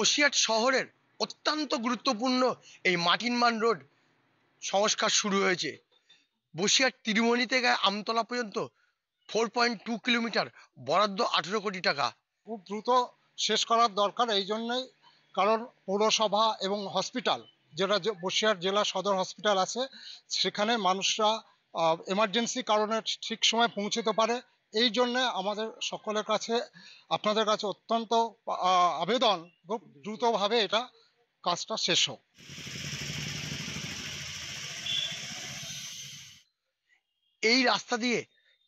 বসিরহাট শহরের অত্যন্ত গুরুত্বপূর্ণ এই মাটিনমান রোড সংস্কার শুরু হয়েছে। বসিরহাট তিরুমণি থেকে আমতলা পর্যন্ত 4.2 কিলোমিটার, বরাদ্দ 18 কোটি টাকা। খুব দ্রুত শেষ করার দরকার এই জন্যই, কারণ পৌরসভা এবং হসপিটাল, যেটা বসিরহাট জেলা সদর হসপিটাল আছে, সেখানে মানুষরা এমার্জেন্সি কারণে ঠিক সময় পৌঁছতে পারে। এই জন্যে আমাদের সকলের কাছে, আপনাদের কাছে অত্যন্ত আবেদন, খুব দ্রুতভাবে এটা কাজটা শেষ হোক। এই রাস্তা দিয়ে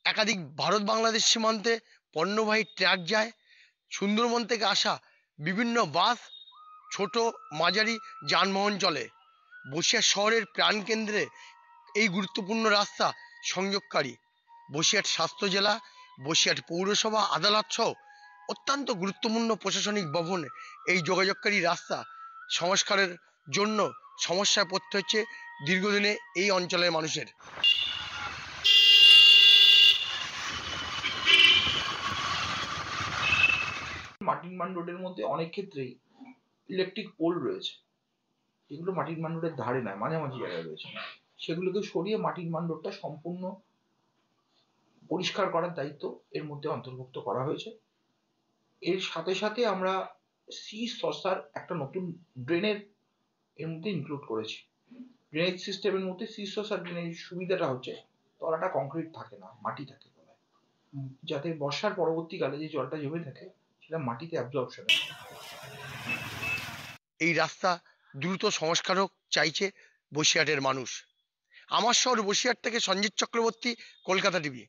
একাধিক ভারত বাংলাদেশ সীমান্তে পণ্যবাহী ট্রাক যায়। সুন্দরবন থেকে আসা বিভিন্ন বাস, ছোট মাঝারি যানবাহন চলে। বসিরহাট শহরের প্রাণকেন্দ্রে এই গুরুত্বপূর্ণ রাস্তা সংযোগকারী বসিরহাট স্বাস্থ্য জেলা, বসিরহাট পৌরসভা, আদালত সহ অত্যন্ত গুরুত্বপূর্ণ প্রশাসনিক ভবন। এই যোগাযোগকারী রাস্তা সংস্কারের জন্য সমস্যায় পড়তে হচ্ছে দীর্ঘদিনে এই অঞ্চলের মানুষের। মাটিনমান রোডের মধ্যে অনেক ক্ষেত্রেই ইলেকট্রিক পোল রয়েছে, যেগুলো মাটিনমান রোডের ধারে নয়, মাঝামাঝি জায়গায় রয়েছে। সেগুলোকে সরিয়ে মাটিনমান রোডটা সম্পূর্ণ পরিষ্কার করার দায়িত্ব এর মধ্যে অন্তর্ভুক্ত করা হয়েছে। এর সাথে সাথে আমরা সি সসার একটা নতুন ড্রেনের এর মধ্যে ইনক্লুড করেছি। ড্রেনেজ সিস্টেমের মধ্যে সি সসার ড্রেনেজ সুবিধাটা হচ্ছে তলাটা কংক্রিট থাকে না, মাটি থাকে তলায়, যাতে বর্ষার পরবর্তীকালে যে জলটা জমে থাকে সেটা মাটিতে অ্যাবজর্পশন। এই রাস্তা দ্রুত সংস্কার হোক চাইছে বসিরহাটের মানুষ। আমার শহর বসিরহাট থেকে সঞ্জিত চক্রবর্তী, কলকাতা টিভি।